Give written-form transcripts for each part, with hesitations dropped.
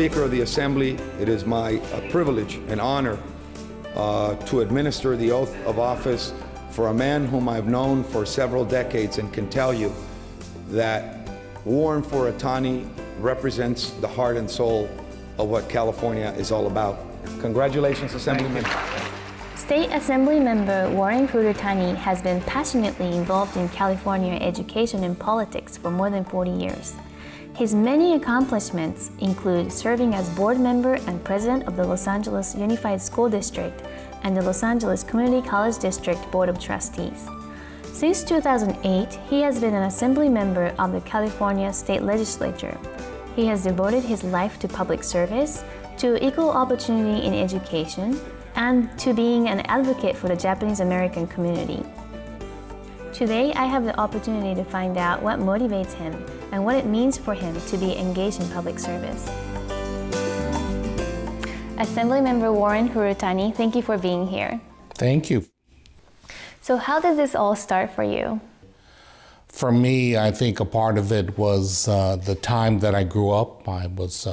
Speaker of the Assembly, it is my privilege and honor to administer the oath of office for a man whom I've known for several decades and can tell you that Warren Furutani represents the heart and soul of what California is all about. Congratulations, Assemblyman. State Assembly member Warren Furutani has been passionately involved in California education and politics for more than 40 years. His many accomplishments include serving as board member and president of the Los Angeles Unified School District and the Los Angeles Community College District Board of Trustees. Since 2008, he has been an Assembly member of the California State Legislature. He has devoted his life to public service, to equal opportunity in education, and to being an advocate for the Japanese American community. Today, I have the opportunity to find out what motivates him and what it means for him to be engaged in public service. Assemblymember Warren Furutani, thank you for being here. Thank you. So how did this all start for you? For me, I think a part of it was the time that I grew up. I was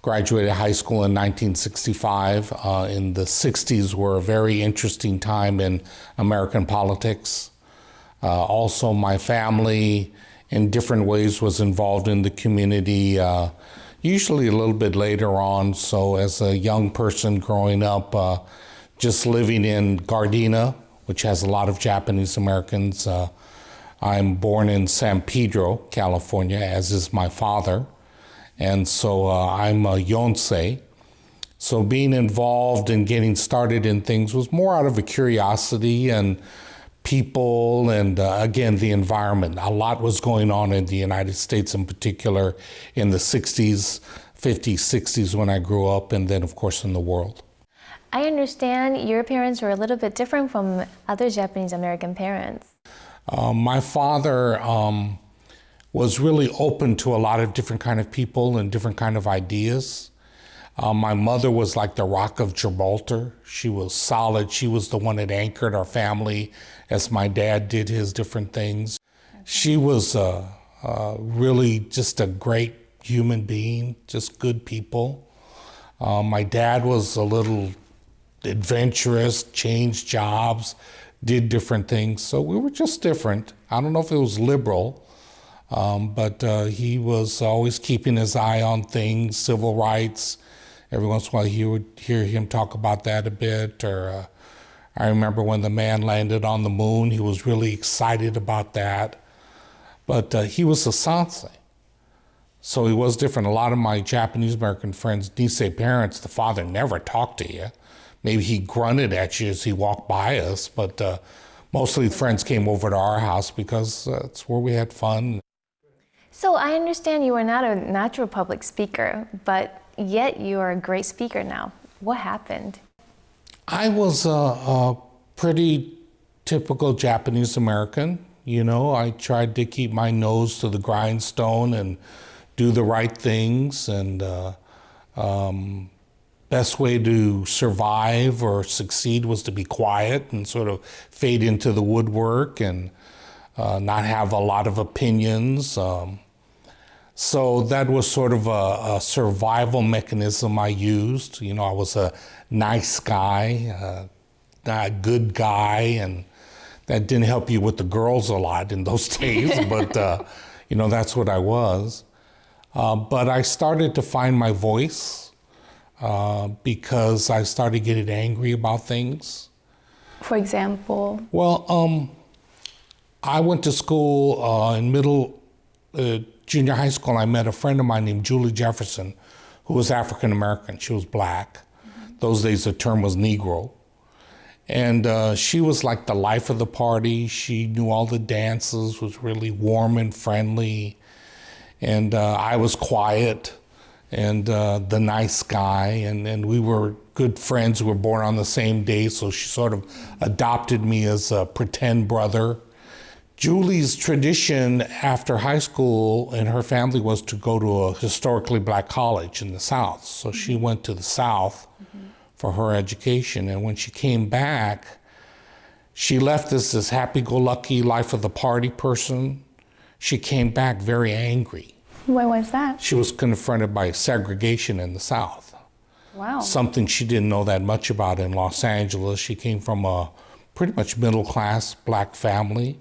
graduated high school in 1965. In the 60s were a very interesting time in American politics. Also, my family, in different ways, was involved in the community, usually a little bit later on. So as a young person growing up, just living in Gardena, which has a lot of Japanese Americans. I'm born in San Pedro, California, as is my father. And so I'm a yonsei. So being involved and getting started in things was more out of a curiosity and people and, again, the environment. A lot was going on in the United States in particular in the 60s, 50s, 60s when I grew up, and then, of course, in the world. I understand your parents were a little bit different from other Japanese American parents. My father was really open to a lot of different kind of people and different kind of ideas. My mother was like the Rock of Gibraltar. She was solid. She was the one that anchored our family as my dad did his different things. She was really just a great human being, just good people. My dad was a little adventurous, changed jobs, did different things. So we were just different. I don't know if it was liberal, but he was always keeping his eye on things, civil rights. Every once in a while, you would hear him talk about that a bit. Or I remember when the man landed on the moon, he was really excited about that. But he was a sansei. So he was different. A lot of my Japanese American friends, Nisei parents, the father never talked to you. Maybe he grunted at you as he walked by us, but mostly friends came over to our house because that's where we had fun. So I understand you are not a natural public speaker, but yet you are a great speaker now. What happened? I was a pretty typical Japanese American. You know, I tried to keep my nose to the grindstone and do the right things, and best way to survive or succeed was to be quiet and sort of fade into the woodwork and not have a lot of opinions. So that was sort of a survival mechanism I used. You know, I was a nice guy, a good guy, and that didn't help you with the girls a lot in those days, but you know, that's what I was. But I started to find my voice because I started getting angry about things. For example? Well, I went to school in junior high school. I met a friend of mine named Julie Jefferson, who was African American. She was black. Those days the term was Negro. And she was like the life of the party. She knew all the dances, was really warm and friendly. And I was quiet and the nice guy. And we were good friends. We were born on the same day, so she sort of adopted me as a pretend brother. Julie's tradition after high school in her family was to go to a historically black college in the South. So she went to the South for her education. And when she came back, she left as this happy-go-lucky life of the party person. She came back very angry. Why was that? She was confronted by segregation in the South. Wow. Something she didn't know that much about in Los Angeles. She came from a pretty much middle-class black family,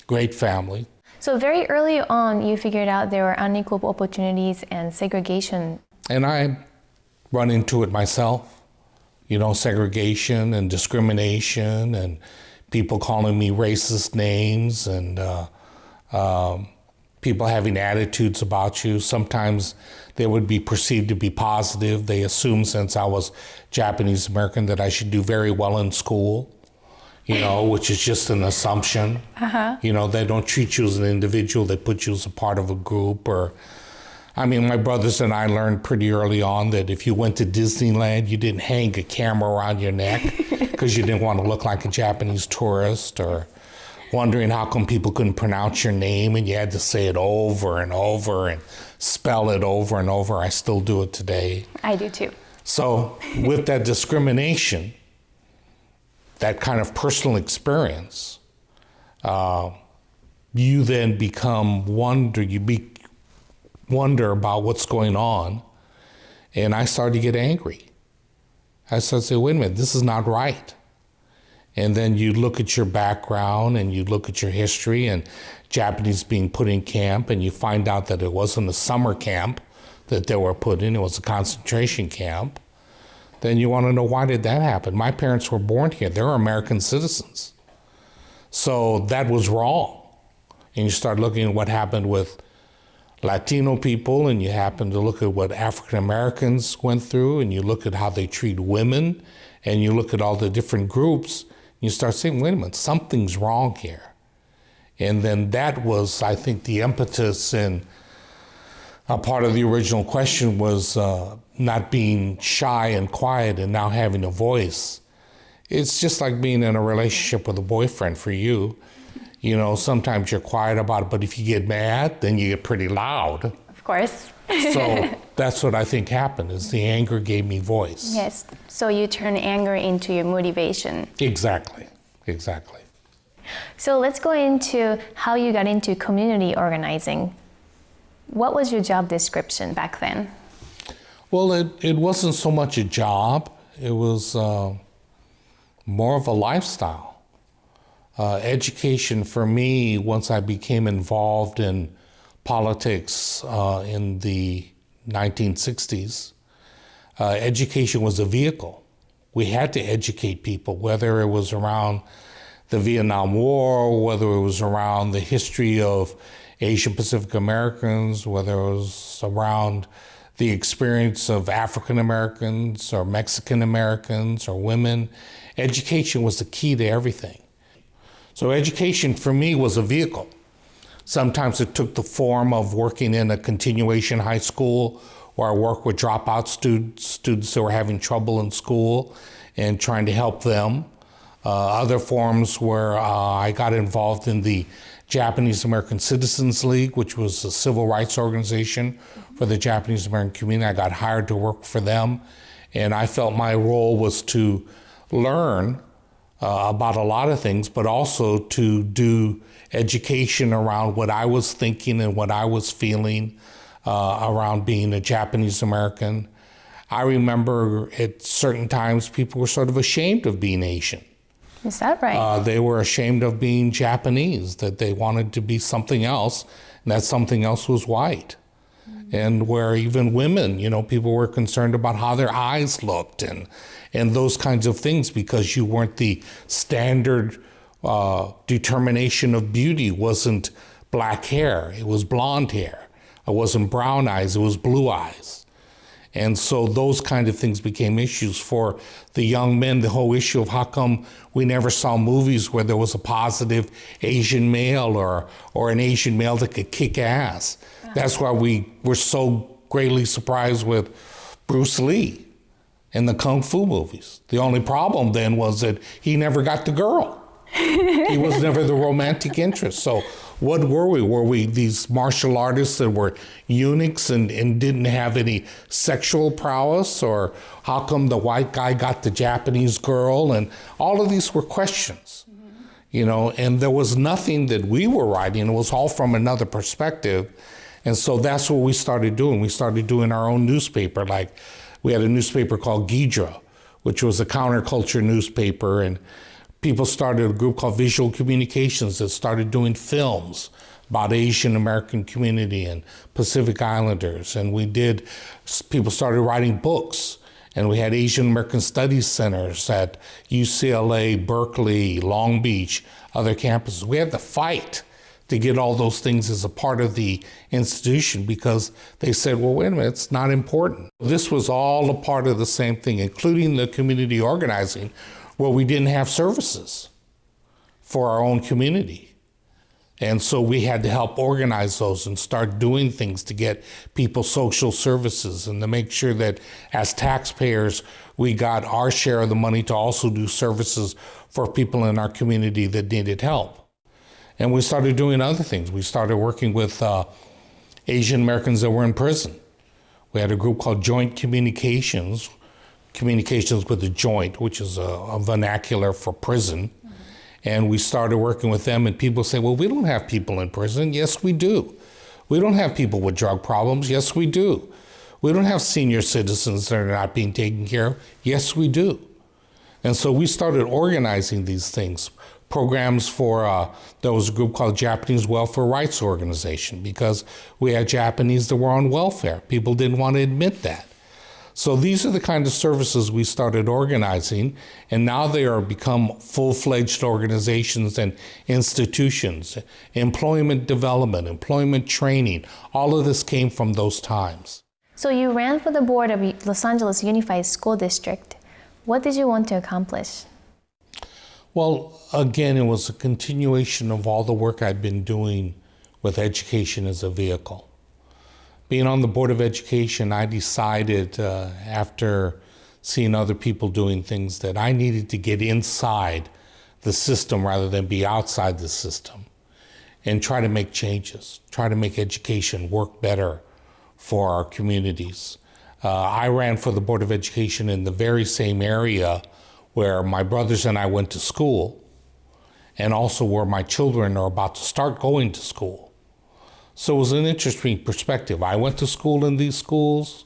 great family. So very early on, you figured out there were unequal opportunities and segregation. And I run into it myself, you know, segregation and discrimination and people calling me racist names and people having attitudes about you. Sometimes they would be perceived to be positive. They assume since I was Japanese American that I should do very well in school, you know, which is just an assumption. You know, they don't treat you as an individual. They put you as a part of a group. Or, I mean, my brothers and I learned pretty early on that if you went to Disneyland, you didn't hang a camera around your neck because you didn't want to look like a Japanese tourist, or wondering how come people couldn't pronounce your name and you had to say it over and over and spell it over and over. I still do it today. I do too. So with that discrimination, that kind of personal experience, you then become wonder about what's going on. And I started to get angry. I started to say, wait a minute, this is not right. And then you look at your background and you look at your history and Japanese being put in camp, and you find out that it wasn't a summer camp that they were put in, it was a concentration camp. Then you want to know, why did that happen? My parents were born here. They're American citizens. So that was wrong. And you start looking at what happened with Latino people, and you happen to look at what African Americans went through, and you look at how they treat women, and you look at all the different groups, and you start saying, wait a minute, something's wrong here. And then that was, I think, the impetus, and a part of the original question was not being shy and quiet and now having a voice. It's just like being in a relationship with a boyfriend for you. You know, sometimes you're quiet about it, but if you get mad, then you get pretty loud. Of course. So that's what I think happened, is the anger gave me voice. Yes. So you turn anger into your motivation. Exactly. Exactly. So let's go into how you got into community organizing. What was your job description back then? Well, it wasn't so much a job. It was more of a lifestyle. Education for me, once I became involved in politics in the 1960s, education was a vehicle. We had to educate people, whether it was around the Vietnam War, whether it was around the history of Asian Pacific Americans, whether it was around the experience of African Americans or Mexican Americans or women. Education was the key to everything. So education for me was a vehicle. Sometimes it took the form of working in a continuation high school, where I worked with dropout students who were having trouble in school and trying to help them. Other forms where I got involved in the Japanese American Citizens League, which was a civil rights organization for the Japanese American community. I got hired to work for them, and I felt my role was to learn about a lot of things, but also to do education around what I was thinking and what I was feeling around being a Japanese American. I remember at certain times people were sort of ashamed of being Asian. Is that right? They were ashamed of being Japanese, that they wanted to be something else, and that something else was white. And where even women, you know, people were concerned about how their eyes looked and those kinds of things, because you weren't the standard determination of beauty. Wasn't black hair, it was blonde hair. It wasn't brown eyes, it was blue eyes. And so those kind of things became issues for the young men, the whole issue of how come we never saw movies where there was a positive Asian male or an Asian male that could kick ass. That's why we were so greatly surprised with Bruce Lee in the Kung Fu movies. The only problem then was that he never got the girl. He was never the romantic interest. So what were we? Were we these martial artists that were eunuchs and didn't have any sexual prowess? Or how come the white guy got the Japanese girl? And all of these were questions. and there was nothing that we were writing. It was all from another perspective. And so that's what we started doing. We started doing our own newspaper. Like, we had a newspaper called Ghidra, which was a counterculture newspaper, and people started a group called Visual Communications that started doing films about Asian American community and Pacific Islanders. And people started writing books, and we had Asian American Studies centers at UCLA, Berkeley, Long Beach, other campuses. We had to fight to get all those things as a part of the institution because they said, well, wait a minute, it's not important. This was all a part of the same thing, including the community organizing, where we didn't have services for our own community. And so we had to help organize those and start doing things to get people social services and to make sure that as taxpayers, we got our share of the money to also do services for people in our community that needed help. And we started doing other things. We started working with Asian Americans that were in prison. We had a group called Joint Communications with the Joint, which is a vernacular for prison. Mm-hmm. And we started working with them, and people say, well, we don't have people in prison. Yes, we do. We don't have people with drug problems. Yes, we do. We don't have senior citizens that are not being taken care of. Yes, we do. And so we started organizing these things. Programs there was a group called Japanese Welfare Rights Organization because we had Japanese that were on welfare. People didn't want to admit that. So these are the kind of services we started organizing, and now they are become full-fledged organizations and institutions. Employment development, employment training, all of this came from those times. So you ran for the board of Los Angeles Unified School District. What did you want to accomplish? Well, again, it was a continuation of all the work I'd been doing with education as a vehicle. Being on the Board of Education, I decided after seeing other people doing things that I needed to get inside the system rather than be outside the system and try to make changes, try to make education work better for our communities. I ran for the Board of Education in the very same area where my brothers and I went to school, and also where my children are about to start going to school. So it was an interesting perspective. I went to school in these schools,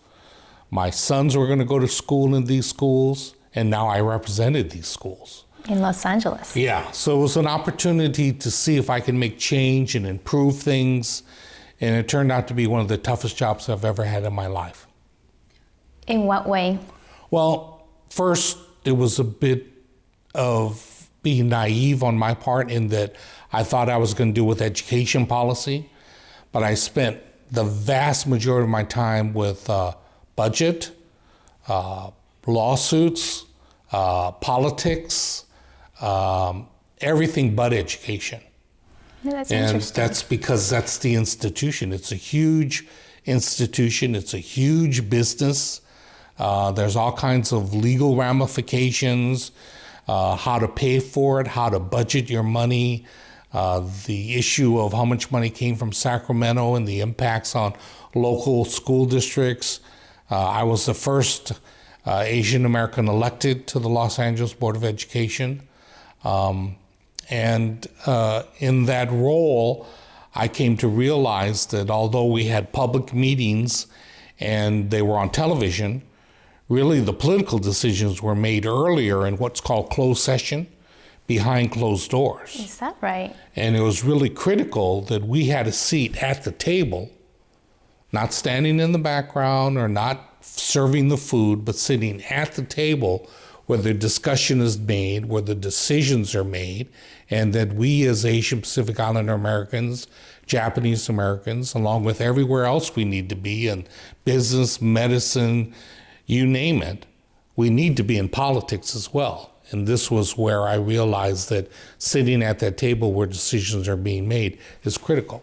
my sons were going to go to school in these schools, and now I represented these schools. In Los Angeles. Yeah, so it was an opportunity to see if I can make change and improve things, and it turned out to be one of the toughest jobs I've ever had in my life. In what way? Well, first, it was a bit of being naive on my part in that I thought I was going to do with education policy, but I spent the vast majority of my time with budget, lawsuits, politics, everything but education. Yeah, that's and interesting. That's because that's the institution. It's a huge institution. It's a huge business. There's all kinds of legal ramifications, how to pay for it, how to budget your money, the issue of how much money came from Sacramento and the impacts on local school districts. I was the first Asian American elected to the Los Angeles Board of Education. And in that role, I came to realize that although we had public meetings and they were on television, really the political decisions were made earlier in what's called closed session, behind closed doors. Is that right? And it was really critical that we had a seat at the table, not standing in the background or not serving the food, but sitting at the table where the discussion is made, where the decisions are made, and that we as Asian Pacific Islander Americans, Japanese Americans, along with everywhere else we need to be in business, medicine, you name it, we need to be in politics as well. And this was where I realized that sitting at that table where decisions are being made is critical.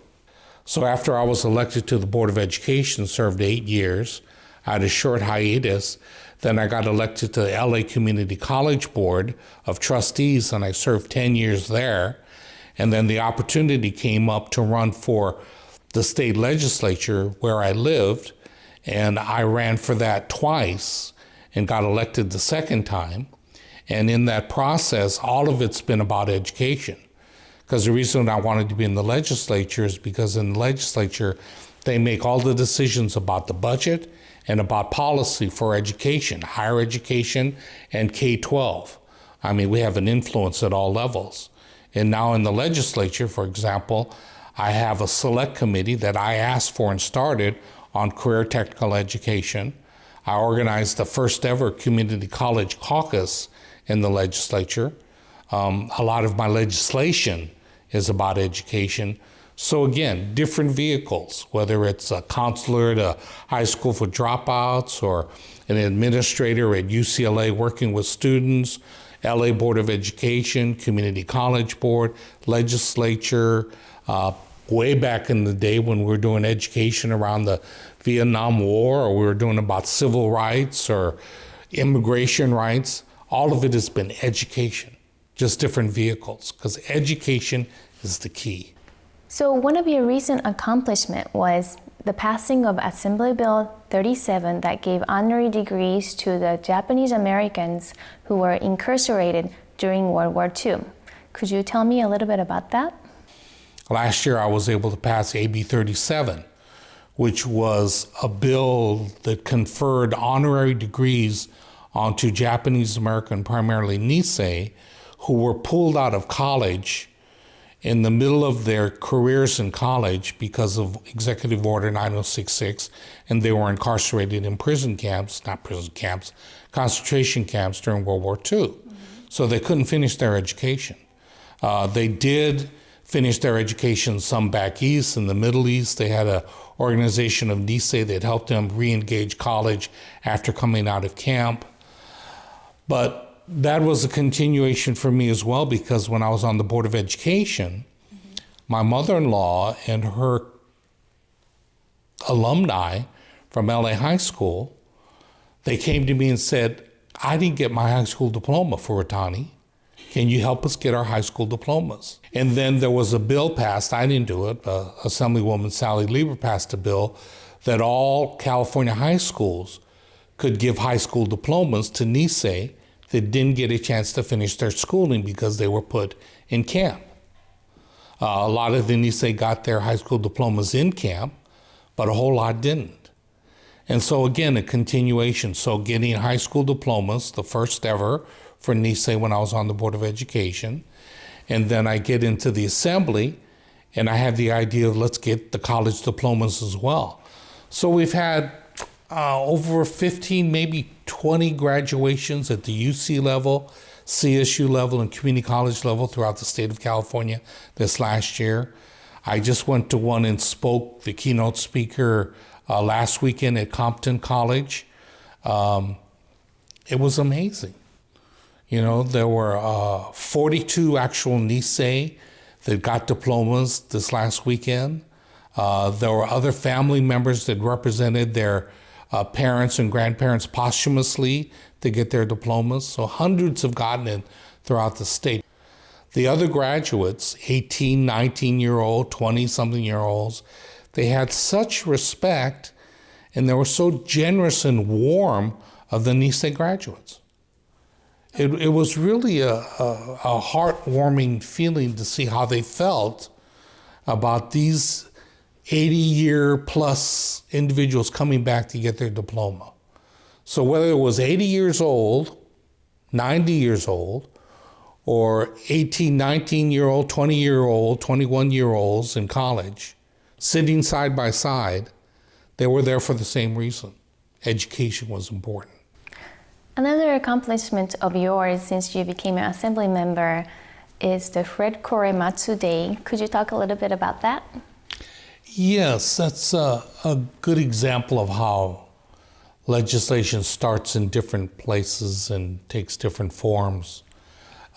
So after I was elected to the Board of Education, served 8 years, I had a short hiatus. Then I got elected to the LA Community College Board of Trustees, and I served 10 years there. And then the opportunity came up to run for the state legislature where I lived, and I ran for that twice and got elected the second time. And in that process, all of it's been about education. Because the reason I wanted to be in the legislature is because in the legislature, they make all the decisions about the budget and about policy for education, higher education and K-12. I mean, we have an influence at all levels. And now in the legislature, for example, I have a select committee that I asked for and started on career technical education. I organized the first ever community college caucus in the legislature. A lot of my legislation is about education. So again, different vehicles, whether it's a counselor at a high school for dropouts or an administrator at UCLA working with students, LA Board of Education, Community College Board, legislature, way back in the day when we were doing education around the Vietnam War, or we were doing about civil rights or immigration rights, all of it has been education, just different vehicles, because education is the key. So one of your recent accomplishments was the passing of Assembly Bill 37 that gave honorary degrees to the Japanese Americans who were incarcerated during World War II. Could you tell me a little bit about that? Last year I was able to pass AB 37, which was a bill that conferred honorary degrees onto Japanese American, primarily Nisei, who were pulled out of college in the middle of their careers in college because of Executive Order 9066, and they were incarcerated in prison camps, not prison camps, concentration camps during World War II. So they couldn't finish their education. They did finish their education some back east, in the Middle East. They had an organization of Nisei that helped them re-engage college after coming out of camp. But that was a continuation for me as well, because when I was on the Board of Education, my mother-in-law and her alumni from LA High School, they came to me and said, I didn't get my high school diploma, Furutani. Can you help us get our high school diplomas? And then there was a bill passed, I didn't do it, Assemblywoman Sally Lieber passed a bill that all California high schools could give high school diplomas to Nisei that didn't get a chance to finish their schooling because they were put in camp. A lot of the Nisei got their high school diplomas in camp, but a whole lot didn't. And so again, a continuation. So getting high school diplomas, the first ever for Nisei when I was on the Board of Education. And then I get into the Assembly, and I have the idea of let's get the college diplomas as well. So we've had over 15, maybe 20 graduations at the UC level, CSU level, and community college level throughout the state of California this last year. I just went to one and spoke, the keynote speaker, last weekend at Compton College. It was amazing. You know, there were 42 actual Nisei that got diplomas this last weekend. There were other family members that represented their parents and grandparents posthumously to get their diplomas. So hundreds have gotten it throughout the state. The other graduates, 18, 19-year-old, 20-something-year-olds, they had such respect and they were so generous and warm of the Nisei graduates. It was really a heartwarming feeling to see how they felt about these 80-year-plus individuals coming back to get their diploma. So whether it was 80 years old, 90 years old, or 18, 19-year-old, 20-year-old, 21-year-olds in college, sitting side by side, they were there for the same reason. Education was important. Another accomplishment of yours since you became an Assembly member is the Fred Korematsu Day. Could you talk a little bit about that? Yes, that's a good example of how legislation starts in different places and takes different forms.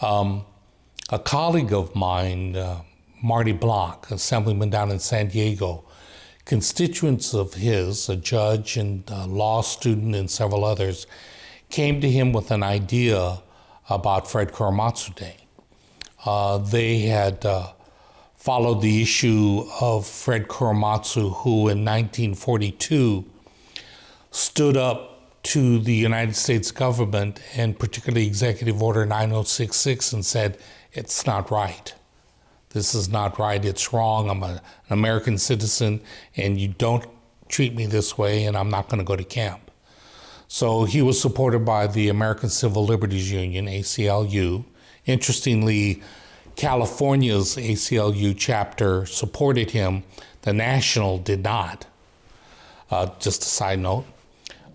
A colleague of mine, Marty Block, Assemblyman down in San Diego, constituents of his, a judge and a law student and several others, came to him with an idea about Fred Korematsu Day. They had followed the issue of Fred Korematsu, who in 1942 stood up to the United States government and particularly Executive Order 9066 and said, it's not right. This is not right. It's wrong. I'm an American citizen, and you don't treat me this way, and I'm not going to go to camp. So he was supported by the American Civil Liberties Union, ACLU. Interestingly, California's ACLU chapter supported him. The national did not. Just a side note.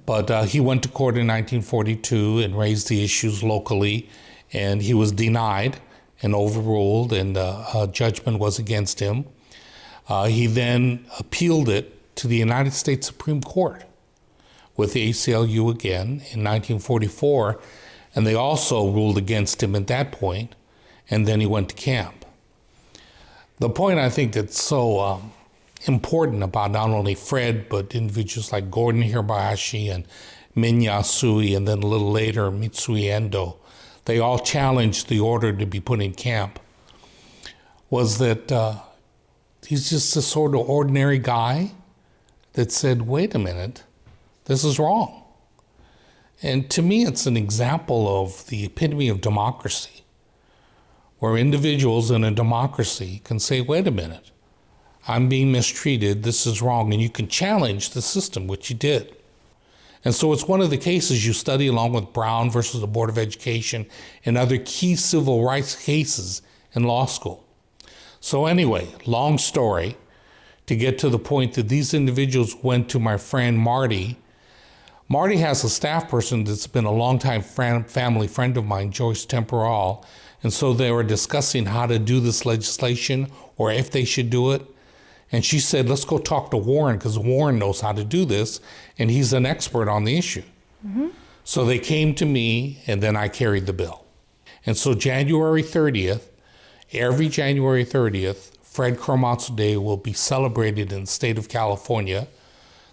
But he went to court in 1942 and raised the issues locally, and he was denied and overruled, and a judgment was against him. He then appealed it to the United States Supreme Court with the ACLU again in 1944, and they also ruled against him at that point, and then he went to camp. The point I think that's so important about not only Fred, but individuals like Gordon Hirabayashi and Minya Sui, and then a little later Mitsui Endo, they all challenged the order to be put in camp, was that he's just a sort of ordinary guy that said, wait a minute, this is wrong. And to me, it's an example of the epitome of democracy, where individuals in a democracy can say, wait a minute, I'm being mistreated, this is wrong, and you can challenge the system, which he did. And so it's one of the cases you study along with Brown versus the Board of Education and other key civil rights cases in law school. So anyway, long story, to get to the point that these individuals went to my friend Marty. Marty has a staff person that's been a longtime family friend of mine, Joyce Temporal, and so they were discussing how to do this legislation or if they should do it. And she said, let's go talk to Warren, because Warren knows how to do this, and he's an expert on the issue. Mm-hmm. So they came to me, and then I carried the bill. And so January 30th, every January 30th, Fred Korematsu Day will be celebrated in the state of California.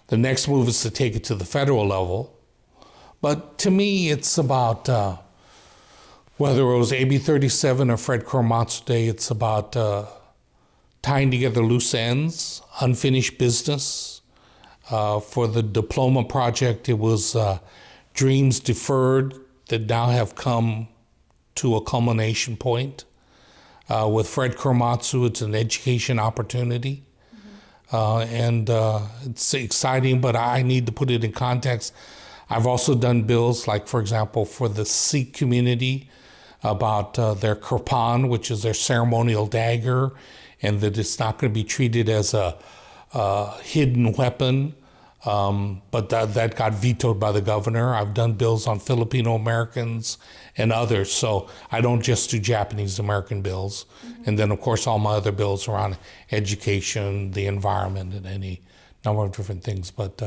The next move is to take it to the federal level. But to me, it's about, whether it was AB 37 or Fred Korematsu Day, it's about tying together loose ends, unfinished business. For the diploma project, it was dreams deferred that now have come to a culmination point. With Fred Korematsu, it's an education opportunity. And it's exciting, but I need to put it in context. I've also done bills, like, for example, for the Sikh community about their kirpan, which is their ceremonial dagger, and that it's not going to be treated as a hidden weapon, but that got vetoed by the governor. I've done bills on Filipino Americans and others, so I don't just do Japanese American bills. Mm-hmm. And then, of course, all my other bills around education, the environment, and any number of different things. But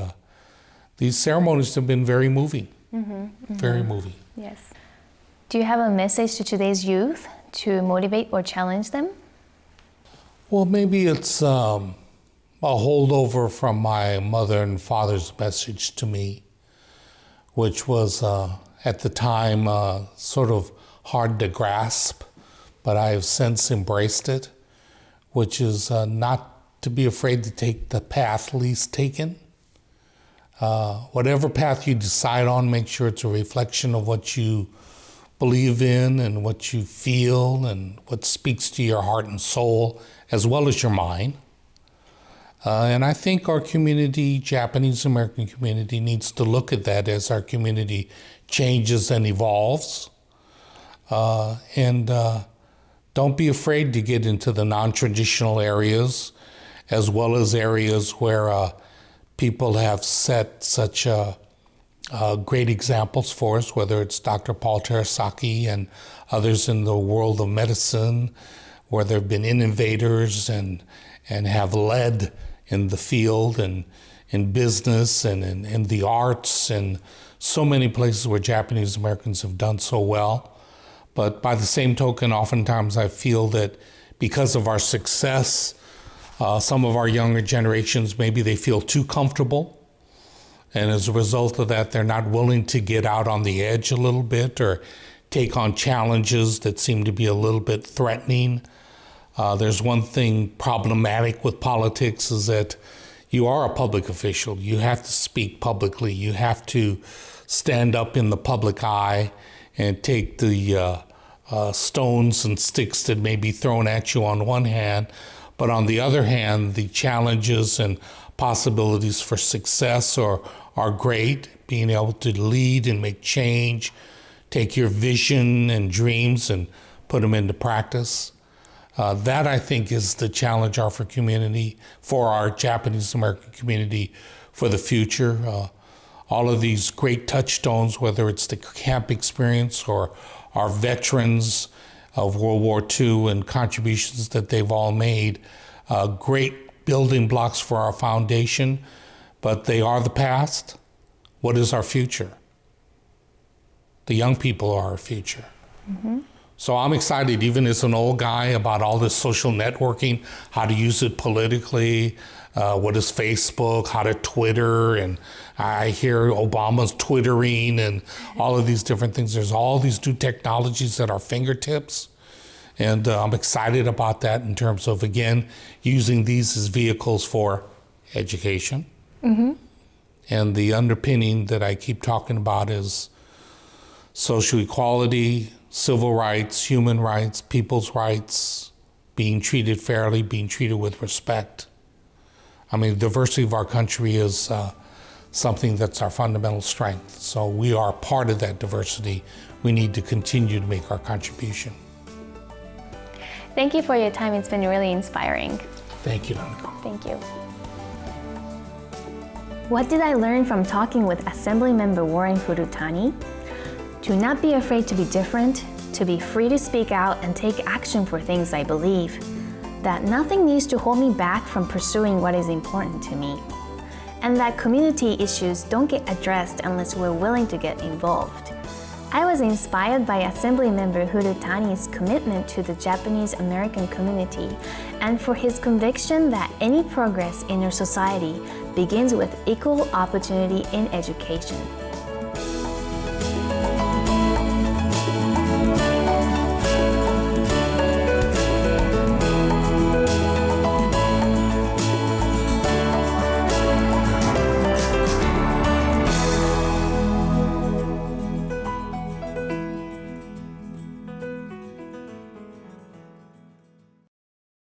these ceremonies have been very moving, very moving. Yes. Do you have a message to today's youth to motivate or challenge them? Well, maybe it's a holdover from my mother and father's message to me, which was at the time sort of hard to grasp, but I have since embraced it, which is not to be afraid to take the path least taken. Whatever path you decide on, make sure it's a reflection of what you believe in and what you feel and what speaks to your heart and soul, as well as your mind. And I think our community, Japanese American community, needs to look at that as our community changes and evolves. And don't be afraid to get into the non-traditional areas, as well as areas where people have set such great examples for us, whether it's Dr. Paul Terasaki and others in the world of medicine, where there have been innovators and have led in the field and in business and in the arts and so many places where Japanese Americans have done so well. But by the same token, oftentimes I feel that because of our success, some of our younger generations, maybe they feel too comfortable. And as a result of that, they're not willing to get out on the edge a little bit or take on challenges that seem to be a little bit threatening. There's one thing problematic with politics is that you are a public official. You have to speak publicly. You have to stand up in the public eye and take the stones and sticks that may be thrown at you on one hand, but on the other hand, the challenges and possibilities for success are great. Being able to lead and make change, take your vision and dreams and put them into practice. That, I think, is the challenge for our Japanese American community for the future. All of these great touchstones, whether it's the camp experience or our veterans of World War II and contributions that they've all made, great building blocks for our foundation, but they are the past. What is our future? The young people are our future. Mm-hmm. So I'm excited, even as an old guy, about all this social networking, how to use it politically, what is Facebook, how to Twitter, and I hear Obama's twittering and all of these different things. There's all these new technologies at our fingertips, and I'm excited about that in terms of, again, using these as vehicles for education. Mm-hmm. And the underpinning that I keep talking about is social equality, civil rights, human rights, people's rights, being treated fairly, being treated with respect. I mean, the diversity of our country is something that's our fundamental strength. So we are part of that diversity. We need to continue to make our contribution. Thank you for your time. It's been really inspiring. Thank you, Nanako. Thank you. What did I learn from talking with Assemblymember Warren Furutani? To not be afraid to be different, to be free to speak out and take action for things I believe, that nothing needs to hold me back from pursuing what is important to me, and that community issues don't get addressed unless we're willing to get involved. I was inspired by Assemblymember Furutani's commitment to the Japanese American community and for his conviction that any progress in our society begins with equal opportunity in education.